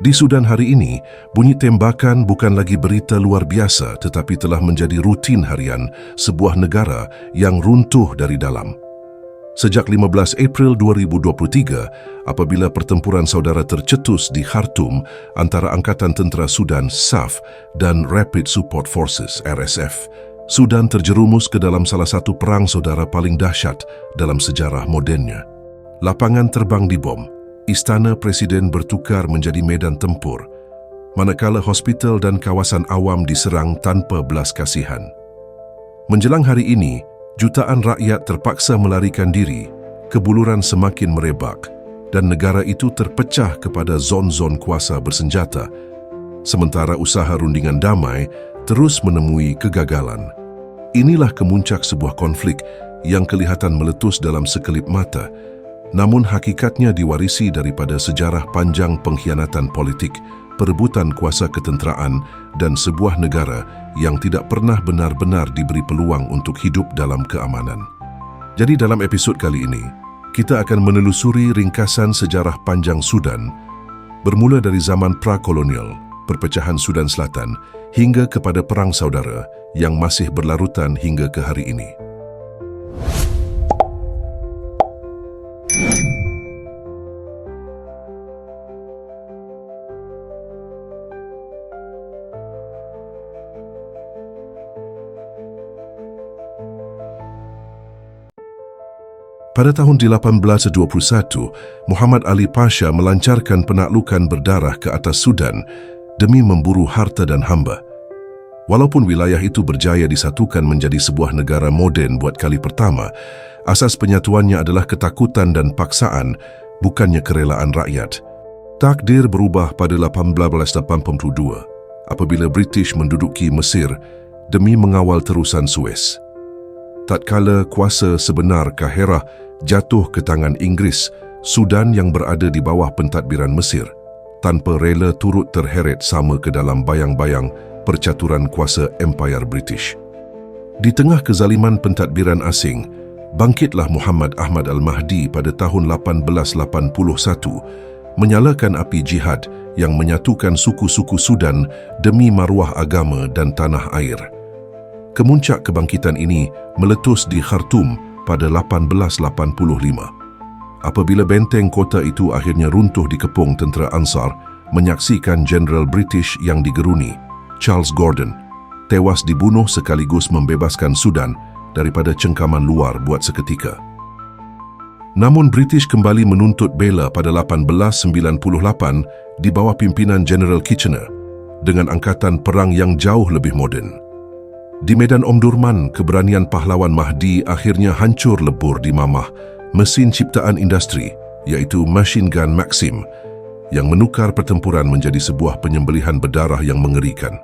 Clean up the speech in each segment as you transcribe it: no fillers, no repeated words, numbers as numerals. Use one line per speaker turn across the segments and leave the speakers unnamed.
Di Sudan hari ini, bunyi tembakan bukan lagi berita luar biasa tetapi telah menjadi rutin harian sebuah negara yang runtuh dari dalam. Sejak 15 April 2023, apabila pertempuran saudara tercetus di Khartoum antara Angkatan Tentera Sudan SAF dan Rapid Support Forces RSF, Sudan terjerumus ke dalam salah satu perang saudara paling dahsyat dalam sejarah modennya. Lapangan terbang dibom, istana presiden bertukar menjadi medan tempur, manakala hospital dan kawasan awam diserang tanpa belas kasihan. Menjelang hari ini, jutaan rakyat terpaksa melarikan diri, kebuluran semakin merebak dan negara itu terpecah kepada zon-zon kuasa bersenjata, sementara usaha rundingan damai terus menemui kegagalan. Inilah kemuncak sebuah konflik yang kelihatan meletus dalam sekelip mata, namun hakikatnya diwarisi daripada sejarah panjang pengkhianatan politik, perebutan kuasa ketenteraan dan sebuah negara yang tidak pernah benar-benar diberi peluang untuk hidup dalam keamanan. Jadi dalam episod kali ini, kita akan menelusuri ringkasan sejarah panjang Sudan, bermula dari zaman pra-kolonial, perpecahan Sudan Selatan, hingga kepada perang saudara yang masih berlarutan hingga ke hari ini. Pada tahun 1821, Muhammad Ali Pasha melancarkan penaklukan berdarah ke atas Sudan demi memburu harta dan hamba. Walaupun wilayah itu berjaya disatukan menjadi sebuah negara moden buat kali pertama, asas penyatuannya adalah ketakutan dan paksaan, bukannya kerelaan rakyat. Takdir berubah pada 1882 apabila British menduduki Mesir demi mengawal terusan Suez. Tatkala kuasa sebenar Kahirah jatuh ke tangan Inggeris, Sudan yang berada di bawah pentadbiran Mesir tanpa rela turut terheret sama ke dalam bayang-bayang percaturan kuasa Empire British. Di tengah kezaliman pentadbiran asing, bangkitlah Muhammad Ahmad Al-Mahdi pada tahun 1881 menyalakan api jihad yang menyatukan suku-suku Sudan demi maruah agama dan tanah air. Kemuncak kebangkitan ini meletus di Khartoum pada 1885. Apabila benteng kota itu akhirnya runtuh dikepung tentera Ansar, menyaksikan Jenderal British yang digeruni, Charles Gordon, tewas dibunuh sekaligus membebaskan Sudan daripada cengkaman luar buat seketika. Namun British kembali menuntut bela pada 1898 di bawah pimpinan General Kitchener dengan angkatan perang yang jauh lebih moden. Di medan Omdurman, keberanian pahlawan Mahdi akhirnya hancur lebur di mamah mesin ciptaan industri, iaitu Machine Gun Maxim, yang menukar pertempuran menjadi sebuah penyembelihan berdarah yang mengerikan.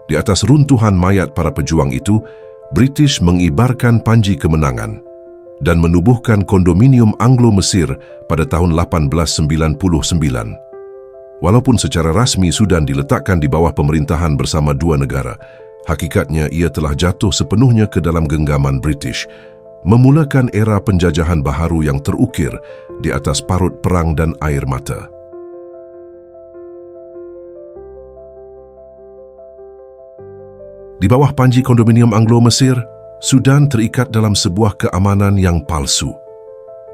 Di atas runtuhan mayat para pejuang itu, British mengibarkan panji kemenangan dan menubuhkan kondominium Anglo-Mesir pada tahun 1899. Walaupun secara rasmi Sudan diletakkan di bawah pemerintahan bersama dua negara, hakikatnya ia telah jatuh sepenuhnya ke dalam genggaman British, memulakan era penjajahan baharu yang terukir di atas parut perang dan air mata. Di bawah panji kondominium Anglo-Mesir, Sudan terikat dalam sebuah keamanan yang palsu.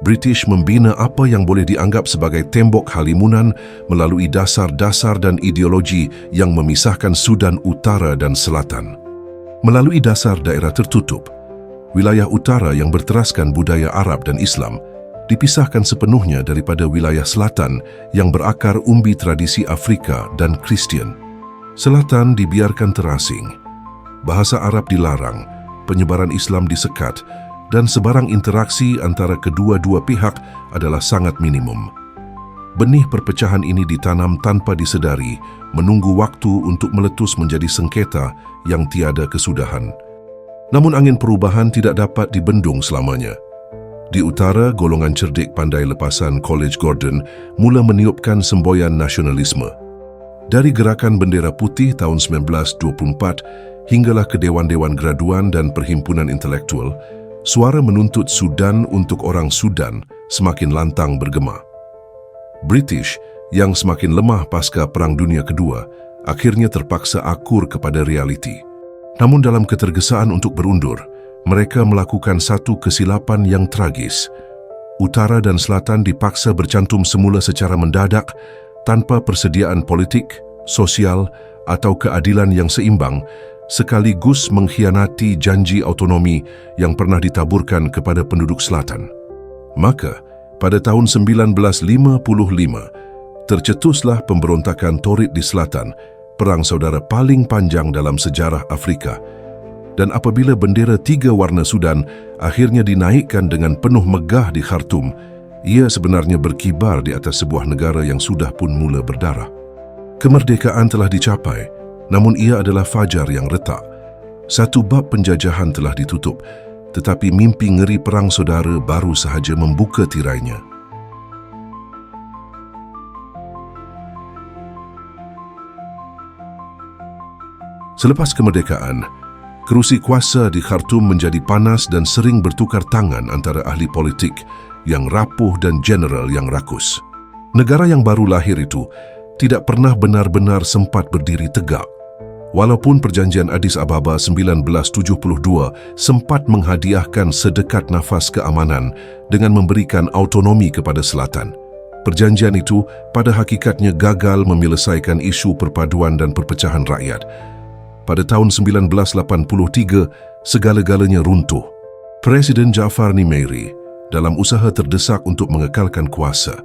British membina apa yang boleh dianggap sebagai tembok halimunan melalui dasar-dasar dan ideologi yang memisahkan Sudan Utara dan Selatan. Melalui dasar daerah tertutup, wilayah utara yang berteraskan budaya Arab dan Islam dipisahkan sepenuhnya daripada wilayah selatan yang berakar umbi tradisi Afrika dan Kristian. Selatan dibiarkan terasing, bahasa Arab dilarang, penyebaran Islam disekat, dan sebarang interaksi antara kedua-dua pihak adalah sangat minimum. Benih perpecahan ini ditanam tanpa disedari, menunggu waktu untuk meletus menjadi sengketa yang tiada kesudahan. Namun angin perubahan tidak dapat dibendung selamanya. Di utara, golongan cerdik pandai lepasan College Gordon mula meniupkan semboyan nasionalisme. Dari gerakan bendera putih tahun 1924 hinggalah ke dewan-dewan graduan dan perhimpunan intelektual, suara menuntut Sudan untuk orang Sudan semakin lantang bergema. British yang semakin lemah pasca Perang Dunia Kedua akhirnya terpaksa akur kepada realiti. Namun dalam ketergesaan untuk berundur, mereka melakukan satu kesilapan yang tragis. Utara dan Selatan dipaksa bercantum semula secara mendadak tanpa persediaan politik, sosial atau keadilan yang seimbang, sekaligus mengkhianati janji autonomi yang pernah ditaburkan kepada penduduk Selatan. Maka, pada tahun 1955, tercetuslah pemberontakan Torit di Selatan, perang saudara paling panjang dalam sejarah Afrika. Dan apabila bendera 3 warna Sudan akhirnya dinaikkan dengan penuh megah di Khartoum, ia sebenarnya berkibar di atas sebuah negara yang sudah pun mula berdarah. Kemerdekaan telah dicapai, namun ia adalah fajar yang retak. Satu bab penjajahan telah ditutup, tetapi mimpi ngeri perang saudara baru sahaja membuka tirainya. Selepas kemerdekaan, kerusi kuasa di Khartoum menjadi panas dan sering bertukar tangan antara ahli politik yang rapuh dan jeneral yang rakus. Negara yang baru lahir itu tidak pernah benar-benar sempat berdiri tegak. Walaupun Perjanjian Addis Ababa 1972 sempat menghadiahkan sedekat nafas keamanan dengan memberikan autonomi kepada Selatan, perjanjian itu pada hakikatnya gagal menyelesaikan isu perpaduan dan perpecahan rakyat. Pada tahun 1983, segala-galanya runtuh. Presiden Jaafar Nimeiri, dalam usaha terdesak untuk mengekalkan kuasa,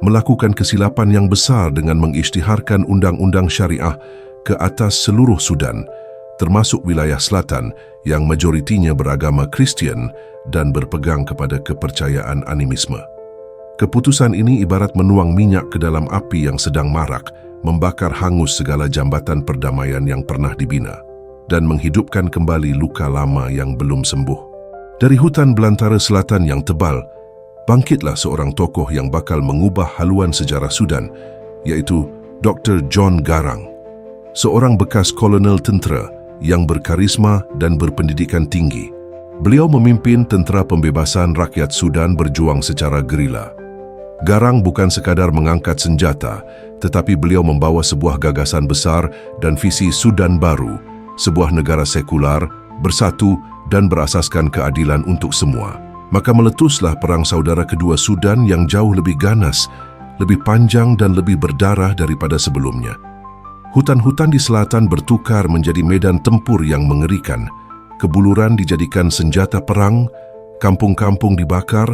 melakukan kesilapan yang besar dengan mengisytiharkan undang-undang syariah ke atas seluruh Sudan, termasuk wilayah selatan yang majoritinya beragama Kristian dan berpegang kepada kepercayaan animisme. Keputusan ini ibarat menuang minyak ke dalam api yang sedang marak, membakar hangus segala jambatan perdamaian yang pernah dibina dan menghidupkan kembali luka lama yang belum sembuh. Dari hutan belantara selatan yang tebal, bangkitlah seorang tokoh yang bakal mengubah haluan sejarah Sudan, iaitu Dr. John Garang, seorang bekas kolonel tentera yang berkarisma dan berpendidikan tinggi. Beliau memimpin tentera pembebasan rakyat Sudan berjuang secara gerila. Garang bukan sekadar mengangkat senjata, tetapi beliau membawa sebuah gagasan besar dan visi Sudan baru, sebuah negara sekular, bersatu dan berasaskan keadilan untuk semua. Maka meletuslah perang saudara kedua Sudan yang jauh lebih ganas, lebih panjang dan lebih berdarah daripada sebelumnya. Hutan-hutan di selatan bertukar menjadi medan tempur yang mengerikan, kebuluran dijadikan senjata perang, kampung-kampung dibakar,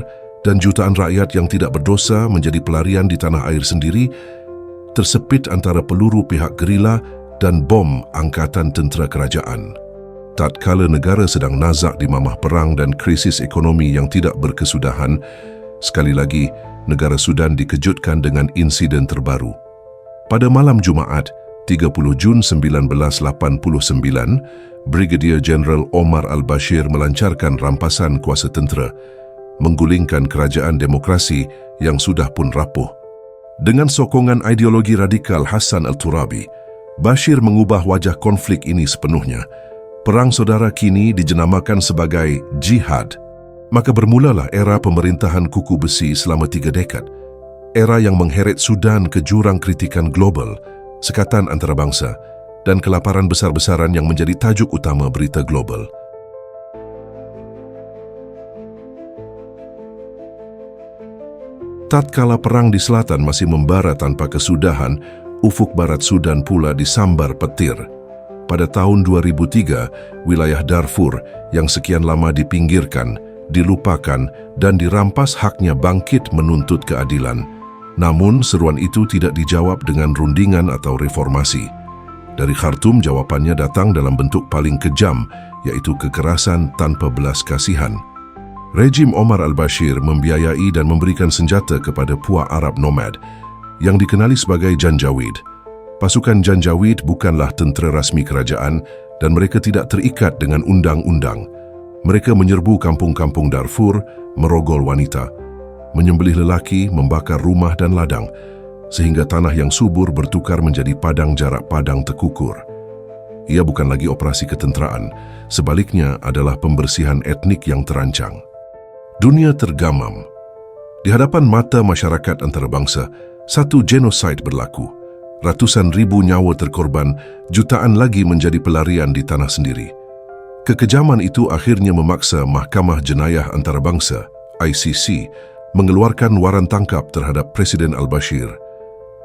dan jutaan rakyat yang tidak berdosa menjadi pelarian di tanah air sendiri, tersepit antara peluru pihak gerila dan bom angkatan tentera kerajaan. Tatkala negara sedang nazak di mamah perang dan krisis ekonomi yang tidak berkesudahan, sekali lagi negara Sudan dikejutkan dengan insiden terbaru. Pada malam Jumaat, 30 Jun 1989, Brigadier Jeneral Omar al-Bashir melancarkan rampasan kuasa tentera, menggulingkan kerajaan demokrasi yang sudah pun rapuh. Dengan sokongan ideologi radikal Hassan al-Turabi, Bashir mengubah wajah konflik ini sepenuhnya. Perang saudara kini dijenamakan sebagai jihad. Maka bermulalah era pemerintahan kuku besi selama 3 dekad. Era yang mengheret Sudan ke jurang kritikan global, sekatan antarabangsa, dan kelaparan besar-besaran yang menjadi tajuk utama berita global. Tatkala perang di selatan masih membara tanpa kesudahan, ufuk barat Sudan pula disambar petir. Pada tahun 2003, wilayah Darfur yang sekian lama dipinggirkan, dilupakan dan dirampas haknya bangkit menuntut keadilan. Namun seruan itu tidak dijawab dengan rundingan atau reformasi. Dari Khartoum jawabannya datang dalam bentuk paling kejam, yaitu kekerasan tanpa belas kasihan. Rejim Omar al-Bashir membiayai dan memberikan senjata kepada puak Arab nomad yang dikenali sebagai Janjaweed. Pasukan Janjaweed bukanlah tentera rasmi kerajaan dan mereka tidak terikat dengan undang-undang. Mereka menyerbu kampung-kampung Darfur, merogol wanita, menyembelih lelaki, membakar rumah dan ladang, sehingga tanah yang subur bertukar menjadi padang jarak padang terkukur. Ia bukan lagi operasi ketenteraan, sebaliknya adalah pembersihan etnik yang terancang. Dunia tergamam. Di hadapan mata masyarakat antarabangsa, Satu genosid berlaku. Ratusan ribu nyawa terkorban, jutaan lagi menjadi pelarian di tanah sendiri. Kekejaman itu akhirnya memaksa Mahkamah Jenayah Antarabangsa, ICC, mengeluarkan waran tangkap terhadap Presiden al-Bashir,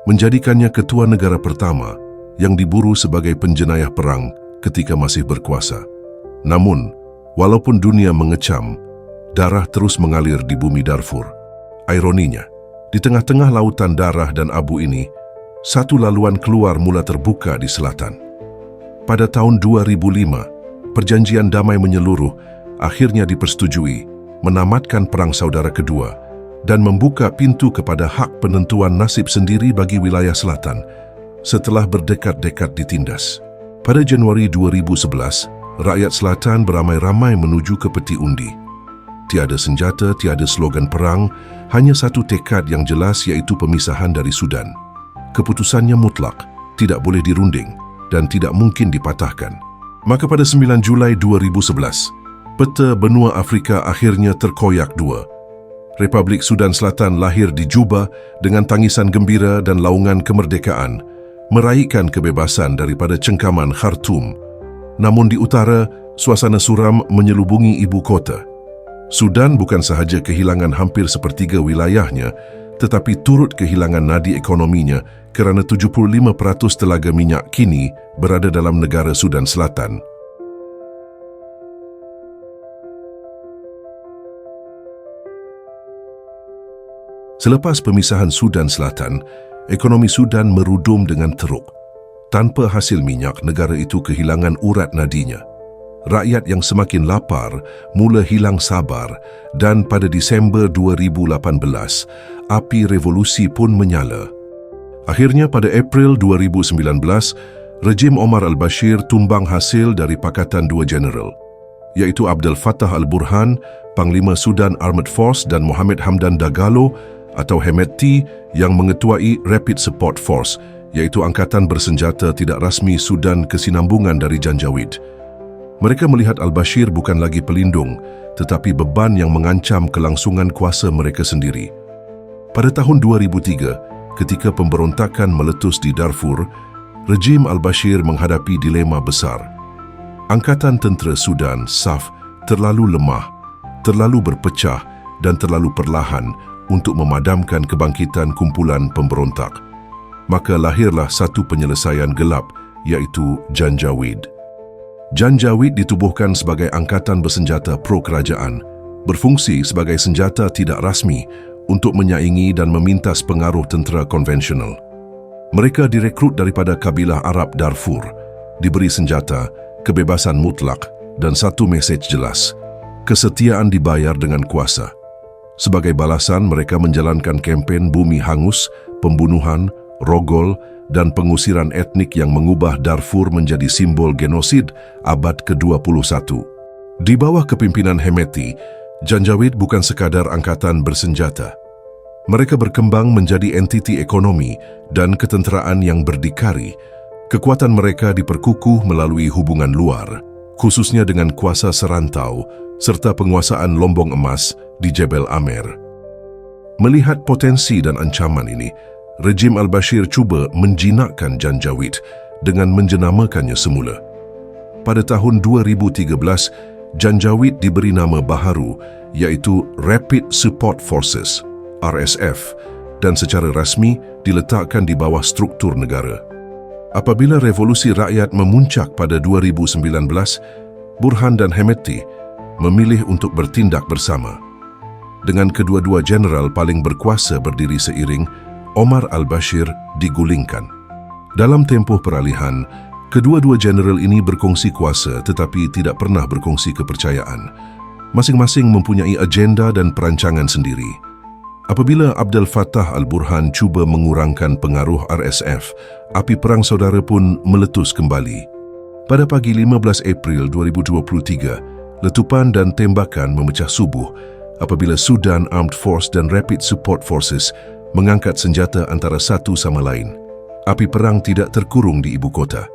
menjadikannya ketua negara pertama yang diburu sebagai penjenayah perang ketika masih berkuasa. Namun, walaupun dunia mengecam, darah terus mengalir di bumi Darfur. Ironinya, di tengah-tengah lautan darah dan abu ini, satu laluan keluar mula terbuka di selatan. Pada tahun 2005, perjanjian damai menyeluruh akhirnya dipersetujui, menamatkan Perang Saudara Kedua dan membuka pintu kepada hak penentuan nasib sendiri bagi wilayah selatan setelah berdekad-dekad ditindas. Pada Januari 2011, rakyat selatan beramai-ramai menuju ke peti undi. Tiada senjata, tiada slogan perang, hanya satu tekad yang jelas, iaitu pemisahan dari Sudan. Keputusannya mutlak, tidak boleh dirunding dan tidak mungkin dipatahkan. Maka pada 9 Julai 2011, peta benua Afrika akhirnya terkoyak dua. Republik Sudan Selatan lahir di Juba dengan tangisan gembira dan laungan kemerdekaan, meraihkan kebebasan daripada cengkaman Khartoum. Namun di utara, suasana suram menyelubungi ibu kota. Sudan bukan sahaja kehilangan hampir sepertiga wilayahnya, tetapi turut kehilangan nadi ekonominya kerana 75% telaga minyak kini berada dalam negara Sudan Selatan. Selepas pemisahan Sudan Selatan, ekonomi Sudan merudum dengan teruk. Tanpa hasil minyak, negara itu kehilangan urat nadinya. Rakyat yang semakin lapar mula hilang sabar dan pada Disember 2018, api revolusi pun menyala. Akhirnya pada April 2019, rejim Omar al-Bashir tumbang hasil dari Pakatan Dua Jeneral, iaitu Abdel Fattah al-Burhan, Panglima Sudan Armed Force, dan Mohamed Hamdan Dagalo atau Hemeti yang mengetuai Rapid Support Force, iaitu angkatan bersenjata tidak rasmi Sudan Kesinambungan dari Janjaweed. Mereka melihat al-Bashir bukan lagi pelindung, tetapi beban yang mengancam kelangsungan kuasa mereka sendiri. Pada tahun 2003, ketika pemberontakan meletus di Darfur, rejim al-Bashir menghadapi dilema besar. Angkatan tentera Sudan, SAF, terlalu lemah, terlalu berpecah dan terlalu perlahan untuk memadamkan kebangkitan kumpulan pemberontak. Maka lahirlah satu penyelesaian gelap, iaitu Janjaweed. Janjaweed ditubuhkan sebagai angkatan bersenjata pro-kerajaan, berfungsi sebagai senjata tidak rasmi untuk menyaingi dan memintas pengaruh tentera konvensional. Mereka direkrut daripada kabilah Arab Darfur, diberi senjata, kebebasan mutlak dan satu mesej jelas: kesetiaan dibayar dengan kuasa. Sebagai balasan, mereka menjalankan kempen bumi hangus, pembunuhan, rogol, dan pengusiran etnik yang mengubah Darfur menjadi simbol genosid abad ke-21. Di bawah kepimpinan Hemeti, Janjaweed bukan sekadar angkatan bersenjata. Mereka berkembang menjadi entiti ekonomi dan ketenteraan yang berdikari. Kekuatan mereka diperkukuh melalui hubungan luar, khususnya dengan kuasa serantau serta penguasaan lombong emas di Jebel Amer. Melihat potensi dan ancaman ini, rejim al-Bashir cuba menjinakkan Janjaweed dengan menjenamakannya semula. Pada tahun 2013, Janjaweed diberi nama baharu, iaitu Rapid Support Forces, RSF, dan secara rasmi diletakkan di bawah struktur negara. Apabila revolusi rakyat memuncak pada 2019, Burhan dan Hemeti memilih untuk bertindak bersama. Dengan kedua-dua jeneral paling berkuasa berdiri seiring, Omar al-Bashir digulingkan. Dalam tempoh peralihan, kedua-dua jeneral ini berkongsi kuasa tetapi tidak pernah berkongsi kepercayaan. Masing-masing mempunyai agenda dan perancangan sendiri. Apabila Abdel Fattah al-Burhan cuba mengurangkan pengaruh RSF, api perang saudara pun meletus kembali. Pada pagi 15 April 2023, letupan dan tembakan memecah subuh apabila Sudan Armed Force dan Rapid Support Forces mengangkat senjata antara satu sama lain. Api perang tidak terkurung di ibu kota.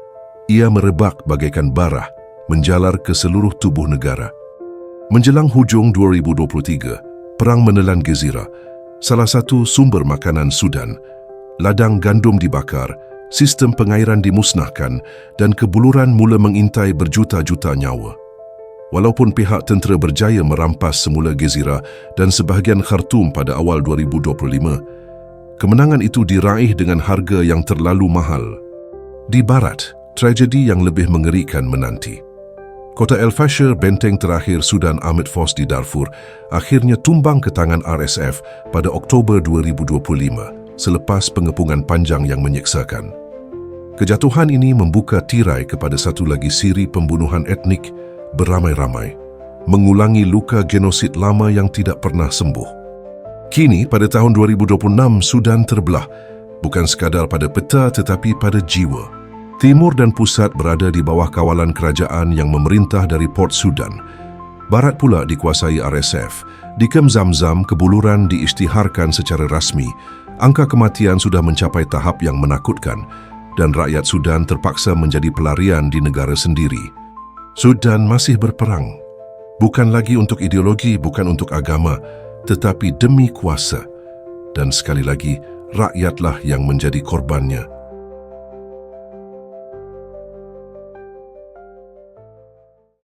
Ia merebak bagaikan barah, menjalar ke seluruh tubuh negara. Menjelang hujung 2023, perang menelan Gezira, salah satu sumber makanan Sudan, ladang gandum dibakar, sistem pengairan dimusnahkan dan kebuluran mula mengintai berjuta-juta nyawa. Walaupun pihak tentera berjaya merampas semula Gezira dan sebahagian Khartoum pada awal 2025, kemenangan itu diraih dengan harga yang terlalu mahal. Di barat, tragedi yang lebih mengerikan menanti. Kota El Fasher, benteng terakhir Sudan Armed Force di Darfur, akhirnya tumbang ke tangan RSF pada Oktober 2025 selepas pengepungan panjang yang menyeksakan. Kejatuhan ini membuka tirai kepada satu lagi siri pembunuhan etnik beramai-ramai, mengulangi luka genosid lama yang tidak pernah sembuh. Kini, pada tahun 2026, Sudan terbelah, bukan sekadar pada peta tetapi pada jiwa. Timur dan pusat berada di bawah kawalan kerajaan yang memerintah dari Port Sudan. Barat pula dikuasai RSF. Di Kem Zamzam, kebuluran diisytiharkan secara rasmi. Angka kematian sudah mencapai tahap yang menakutkan dan rakyat Sudan terpaksa menjadi pelarian di negara sendiri. Sudan masih berperang, bukan lagi untuk ideologi, bukan untuk agama, tetapi demi kuasa. Dan sekali lagi, rakyatlah yang menjadi korbannya.